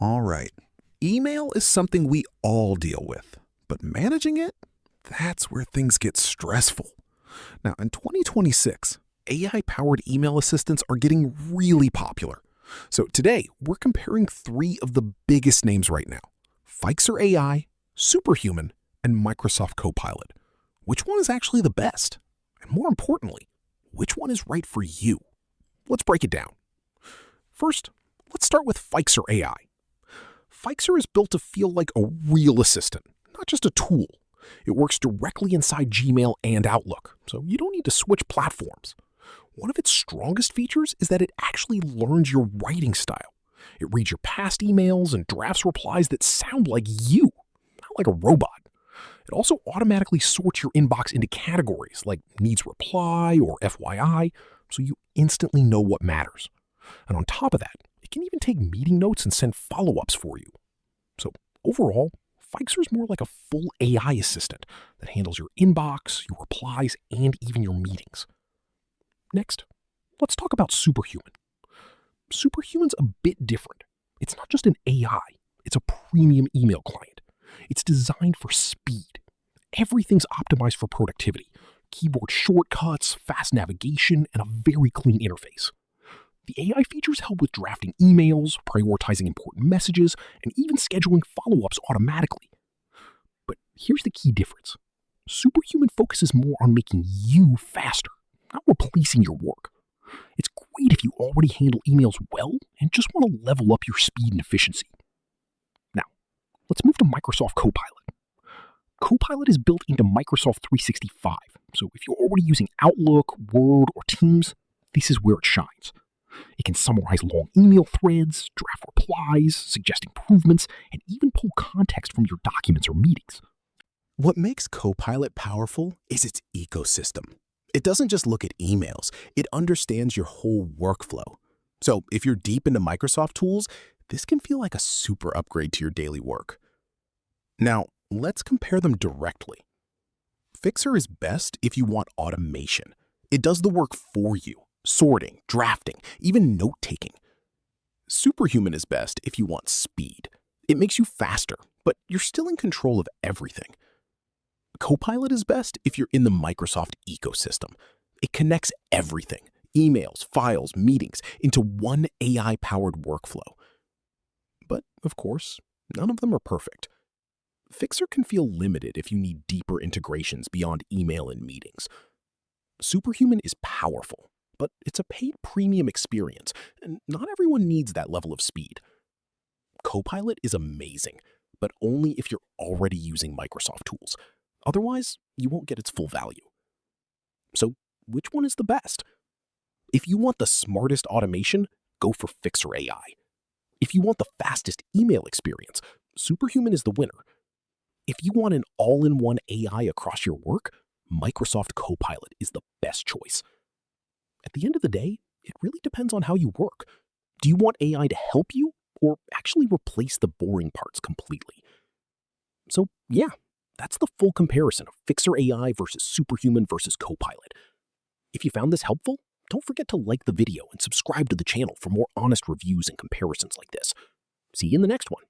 All right. Email is something we all deal with, but managing it, that's where things get stressful. Now, in 2026, AI-powered email assistants are getting really popular. So today, we're comparing three of the biggest names right now: Fyxer AI, Superhuman, and Microsoft Copilot. Which one is actually the best? And more importantly, which one is right for you? Let's break it down. First, let's start with Fyxer AI. Fyxer is built to feel like a real assistant, not just a tool. It works directly inside Gmail and Outlook, so you don't need to switch platforms. One of its strongest features is that it actually learns your writing style. It reads your past emails and drafts replies that sound like you, not like a robot. It also automatically sorts your inbox into categories like needs reply or FYI, so you instantly know what matters. And on top of that, it can even take meeting notes and send follow-ups for you. So overall, Fyxer is more like a full AI assistant that handles your inbox, your replies, and even your meetings. Next, let's talk about Superhuman. Superhuman's a bit different. It's not just an AI, it's a premium email client. It's designed for speed. Everything's optimized for productivity: keyboard shortcuts, fast navigation, and a very clean interface. The AI features help with drafting emails, prioritizing important messages, and even scheduling follow-ups automatically. But here's the key difference. Superhuman focuses more on making you faster, not replacing your work. It's great if you already handle emails well and just want to level up your speed and efficiency. Now, let's move to Microsoft Copilot. Copilot is built into Microsoft 365, so if you're already using Outlook, Word, or Teams, this is where it shines. It can summarize long email threads, draft replies, suggest improvements, and even pull context from your documents or meetings. What makes Copilot powerful is its ecosystem. It doesn't just look at emails, it understands your whole workflow. So if you're deep into Microsoft tools, this can feel like a super upgrade to your daily work. Now, let's compare them directly. Fyxer is best if you want automation. It does the work for you: sorting, drafting, even note-taking. Superhuman is best if you want speed. It makes you faster, but you're still in control of everything. Copilot is best if you're in the Microsoft ecosystem. It connects everything: emails, files, meetings, into one AI-powered workflow. But, of course, none of them are perfect. Fyxer can feel limited if you need deeper integrations beyond email and meetings. Superhuman is powerful, but it's a paid premium experience, and not everyone needs that level of speed. Copilot is amazing, but only if you're already using Microsoft tools. Otherwise, you won't get its full value. So, which one is the best? If you want the smartest automation, go for Fyxer AI. If you want the fastest email experience, Superhuman is the winner. If you want an all-in-one AI across your work, Microsoft Copilot is the best choice. At the end of the day, it really depends on how you work. Do you want AI to help you or actually replace the boring parts completely? So yeah, that's the full comparison of Fyxer AI versus Superhuman versus Copilot. If you found this helpful, don't forget to like the video and subscribe to the channel for more honest reviews and comparisons like this. See you in the next one.